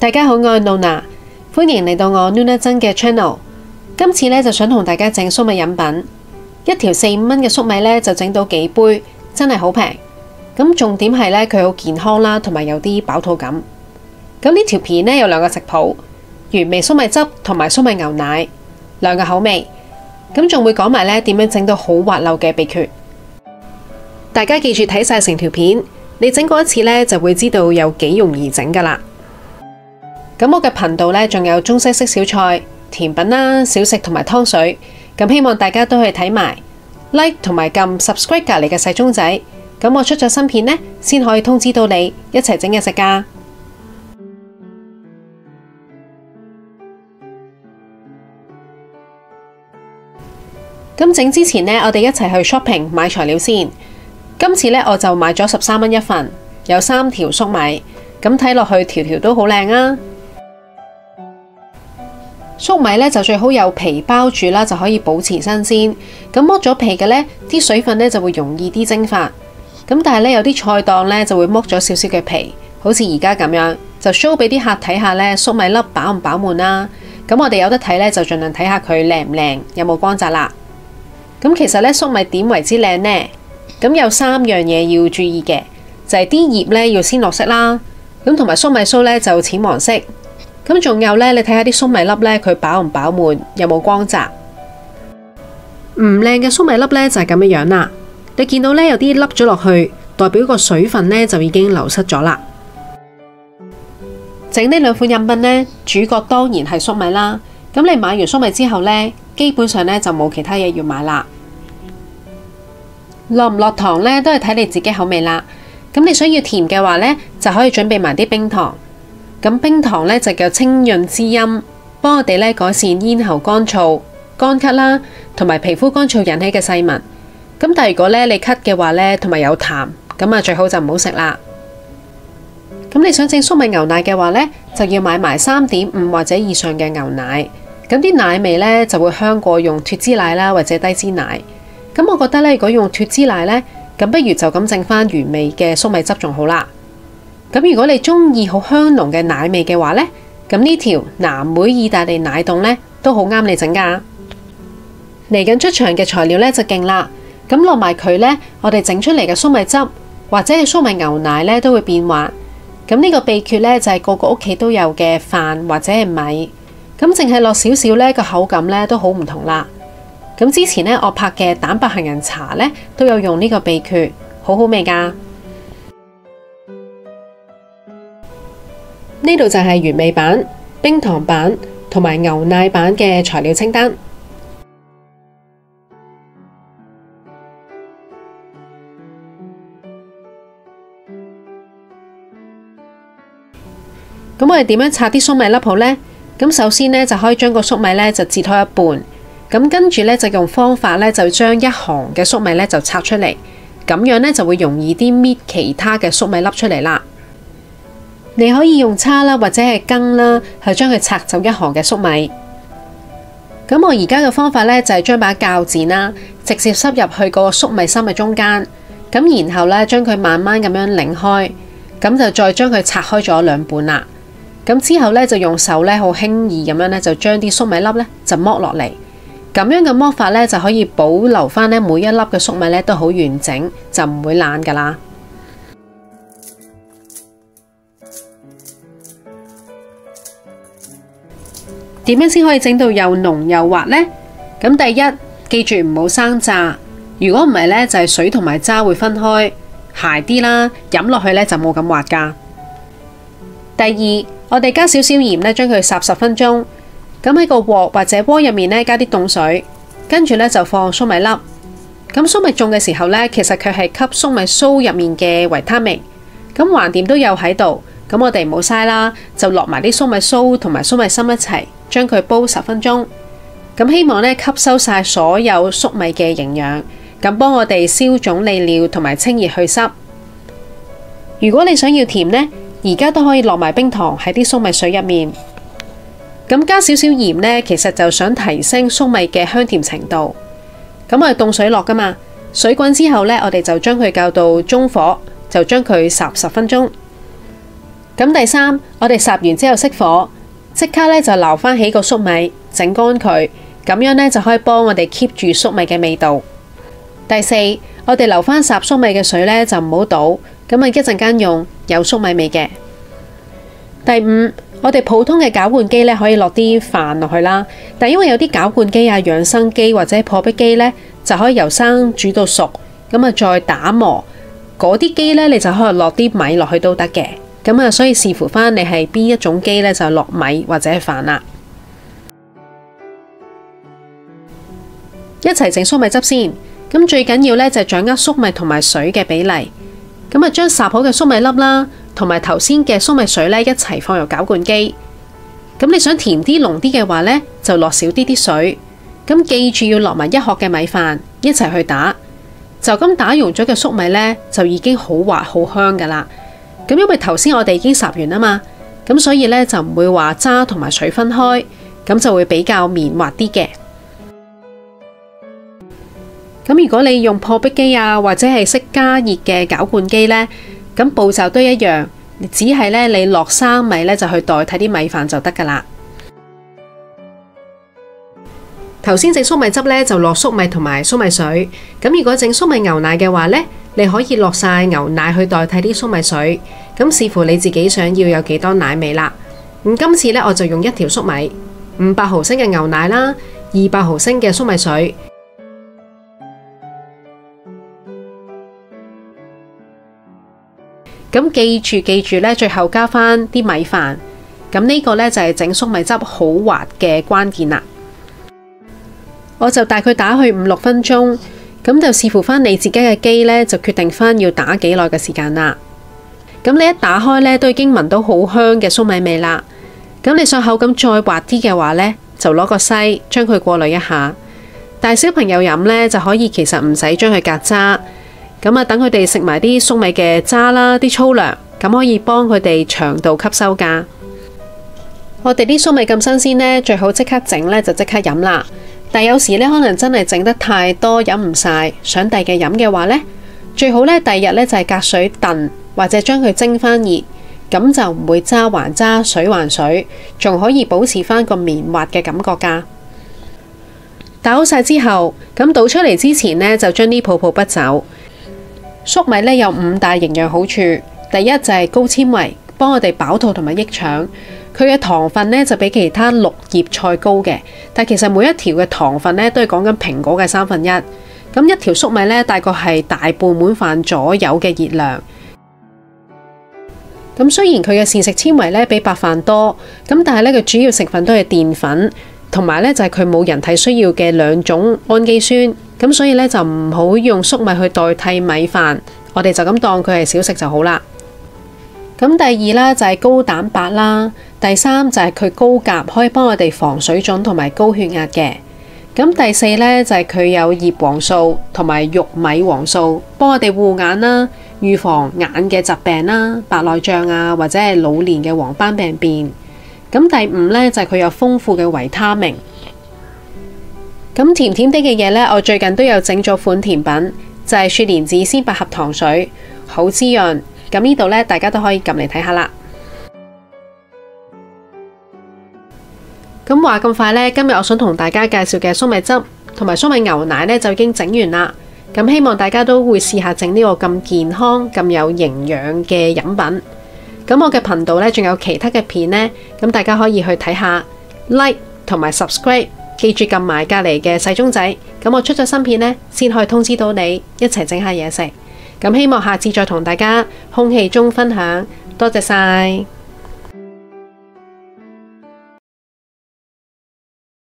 大家好，我係 Nona， 歡迎嚟到我 Nuna 珍嘅 channel。今次呢，就想同大家整粟米飲品，一條4、5蚊嘅粟米呢，就整到幾杯，真係好平。咁重點係呢，佢好健康啦，同埋有啲飽肚感。咁呢條片呢，有2個食譜，原味粟米汁同埋粟米牛奶，2個口味。咁仲會講埋呢點樣整到好滑溜嘅秘訣。大家記住睇晒成條片，你整過一次呢，就會知道有幾容易整噶啦。咁我嘅頻道呢，仲有中西式小菜、甜品啦、小食同埋湯水，咁希望大家都去睇埋 like 同埋撳 subscribe 隔籬嘅細鐘仔，咁我出咗新片呢，先可以通知到你一齊整嘢食噶。咁整之前呢，我哋一齊去 shopping 買材料先。今次呢，我就買咗13蚊一份，有3條粟米，咁睇落去條條都好靚啊！粟米呢，就最好有皮包住啦，就可以保持新鮮。咁剝咗皮嘅呢，啲水分呢就會容易啲蒸發。咁但係呢，有啲菜檔呢就會剝咗少少嘅皮，好似而家咁樣，就 show 俾啲客睇下呢粟米粒飽唔飽滿啦。咁我哋有得睇呢，就盡量睇下佢靚唔靚，有冇光澤啦。咁其實呢，粟米點為之靚呢？咁有3樣嘢要注意嘅，就係啲葉呢要鮮綠色啦，咁同埋粟米鬚呢就淺黃色。咁仲有呢，你睇下啲粟米粒呢，佢飽唔飽滿，有冇光澤？唔靚嘅粟米粒呢，就係咁嘅樣啦。你見到呢，有啲凹咗落去，代表個水分呢就已經流失咗啦。整呢2款飲品呢，主角當然係粟米啦。咁你買完粟米之後呢，基本上呢就冇其他嘢要買啦。落唔落糖呢，都係睇你自己口味啦。咁你想要甜嘅話呢，就可以準備埋啲冰糖。咁冰糖呢，就叫清潤滋陰，幫我哋呢改善咽喉乾燥、乾咳啦，同埋皮膚乾燥引起嘅細紋。咁但係如果呢你咳嘅話呢，同埋有痰，咁啊最好就唔好食啦。咁你想整粟米牛奶嘅話呢，就要買埋3.5或者以上嘅牛奶。咁啲奶味呢，就會香過用脫脂奶啦，或者低脂奶。咁我覺得呢，如果用脫脂奶呢，咁不如就咁整翻原味嘅粟米汁仲好啦。咁如果你中意好香濃嘅奶味嘅話呢，咁呢條藍莓意大利奶凍呢都好啱你整噶。嚟緊出場嘅材料呢就勁啦，咁落埋佢呢，我哋整出嚟嘅粟米汁或者係粟米牛奶呢都會變滑。咁呢個秘訣呢，就係個個屋企都有嘅飯或者係米，咁淨係落少少呢個口感呢都好唔同啦。咁之前呢，我拍嘅蛋白杏仁茶呢都有用呢個秘訣，好好味噶。呢度就係原味版、冰糖版同埋牛奶版嘅材料清單。咁我哋點樣拆啲粟米粒好呢？咁首先呢，就可以將個粟米呢就截開一半，咁跟住呢，就用方法呢，就將一行嘅粟米呢就拆出嚟，咁樣呢，就會容易啲搣其他嘅粟米粒出嚟啦。你可以用叉啦，或者係羹啦，去將佢拆走一行嘅粟米。咁我而家嘅方法呢，就係將把鉸剪啦，直接塞入去個粟米芯嘅中間，咁然後呢，將佢慢慢咁樣擰開，咁就再將佢拆開咗2半啦。咁之後呢，就用手呢，好輕易咁樣呢，就將啲粟米粒呢，就剝落嚟。咁樣嘅剝法呢，就可以保留翻呢每一粒嘅粟米呢，都好完整，就唔會爛噶啦。點樣先可以整到又濃又滑呢？咁第一，記住唔好生榨，如果唔係呢，就係水同埋渣會分開，鞋啲啦，飲落去呢就冇咁滑噶。第二，我哋加少少鹽呢，將佢烚10分鐘。咁喺個鑊或者鍋入面呢，加啲凍水，跟住呢就放粟米粒。咁粟米種嘅時候呢，其實佢係吸粟米鬚入面嘅維他命，咁橫掂都有喺度。咁我哋唔好嘥啦，就落埋啲粟米鬚同埋粟米芯一齊，將佢煲10分鐘。咁希望呢吸收晒所有粟米嘅營養，咁幫我哋消腫利尿同埋清熱去濕。如果你想要甜呢，而家都可以落埋冰糖喺啲粟米水入面。咁加少少鹽呢，其實就想提升粟米嘅香甜程度。咁我哋凍水落噶嘛，水滾之後呢，我哋就將佢較到中火，就將佢烚10分鐘。咁第三，我哋烚完之後熄火，即刻咧就撈翻起個粟米，整乾佢，咁樣咧就可以幫我哋 keep 住粟米嘅味道。第四，我哋留翻烚粟米嘅水咧就唔好倒，咁啊一陣間用有粟米味嘅。第五，我哋普通嘅攪拌機咧可以落啲飯落去啦，但因為有啲攪拌機啊、養生機或者破壁機咧，就可以由生煮到熟，咁啊再打磨。嗰啲機咧，你就可以落啲米落去都得嘅。咁啊，所以視乎翻你係邊一種機咧，就落米或者係飯啦。一齊整粟米汁先。咁最緊要咧就係掌握粟米同埋水嘅比例。咁啊，將烚好嘅粟米粒啦，同埋頭先嘅粟米水咧一齊放入攪拌機。咁你想甜啲濃啲嘅話咧，就落少啲水。咁記住要落埋1殼嘅米飯一齊去打。就咁打溶咗嘅粟米咧，就已經好滑好香噶啦。咁因為頭先我哋已經烚完啊嘛，咁所以咧就唔會話渣同埋水分開，咁就會比較綿滑啲嘅。咁如果你用破壁機啊，或者係識加熱嘅攪拌機呢，咁步驟都一樣，只係呢你落生米呢就去代替啲米飯就得噶啦。頭先整粟米汁呢就落粟米同埋粟米水，咁如果整粟米牛奶嘅話呢，你可以落晒牛奶去代替啲粟米水，咁視乎你自己想要有幾多奶味啦。咁今次呢，我就用1條粟米、500毫升嘅牛奶啦，200毫升嘅粟米水。咁記住咧，最後加返啲米飯。咁呢個呢，就係整粟米汁好滑嘅關鍵啦。我就大概打去5-6分鐘，咁就視乎返你自己嘅機呢，就決定返要打幾耐嘅時間啦。咁你一打開呢，都已經聞到好香嘅粟米味啦。咁你想口感再滑啲嘅話呢，就攞個篩將佢過濾一下。但係小朋友飲呢，就可以其實唔使將佢隔渣。咁啊，等佢哋食埋啲粟米嘅渣啦，啲粗糧，咁可以幫佢哋腸道吸收噶。我哋啲粟米咁新鮮呢，最好即刻整呢，就即刻飲啦。但有時呢，可能真係整得太多飲唔晒，想第二日飲嘅話呢，最好呢，第二日呢，就係隔水燉，或者將佢蒸翻熱，咁就唔會渣還渣，水還水，仲可以保持翻個綿滑嘅感覺噶。打好晒之後，咁倒出嚟之前呢，就將啲泡泡筆走。粟米呢有5大營養好處，第一就係高纖維，幫我哋飽肚同埋益腸。佢嘅糖分呢就比其他綠葉菜高嘅，但其實每一條嘅糖分呢都係講緊蘋果嘅1/3。咁一條粟米呢大概係大半碗飯左右嘅熱量。咁雖然佢嘅膳食纖維呢比白飯多，咁但係呢佢主要成分都係澱粉，同埋呢就係佢冇人體需要嘅2種氨基酸。咁所以呢，就唔好用粟米去代替米飯，我哋就咁當佢係小食就好啦。咁第二啦就係高蛋白啦，第三就係佢高鉀，可以幫我哋防水腫同埋高血壓嘅。咁第四呢，就係佢有葉黃素同埋玉米黃素，幫我哋護眼啦，預防眼嘅疾病啦，白內障啊或者係老年嘅黃斑病變。咁第五呢，就係佢有豐富嘅維他命。咁甜甜啲嘅嘢呢，我最近都有整咗款甜品，就係雪蓮子鮮百合糖水，好滋潤。咁呢度呢，大家都可以撳嚟睇下啦。咁話咁快呢，今日我想同大家介紹嘅粟米汁同埋粟米牛奶呢，就已經整完啦。咁希望大家都會試下整呢個咁健康、咁有營養嘅飲品。咁我嘅頻道呢，仲有其他嘅片呢，咁大家可以去睇下 ，like 同埋 subscribe。記住撳埋隔離嘅細鐘仔，咁我出咗新片呢，先可以通知到你，一齊整下嘢食。咁希望下次再同大家空氣中分享，多謝晒。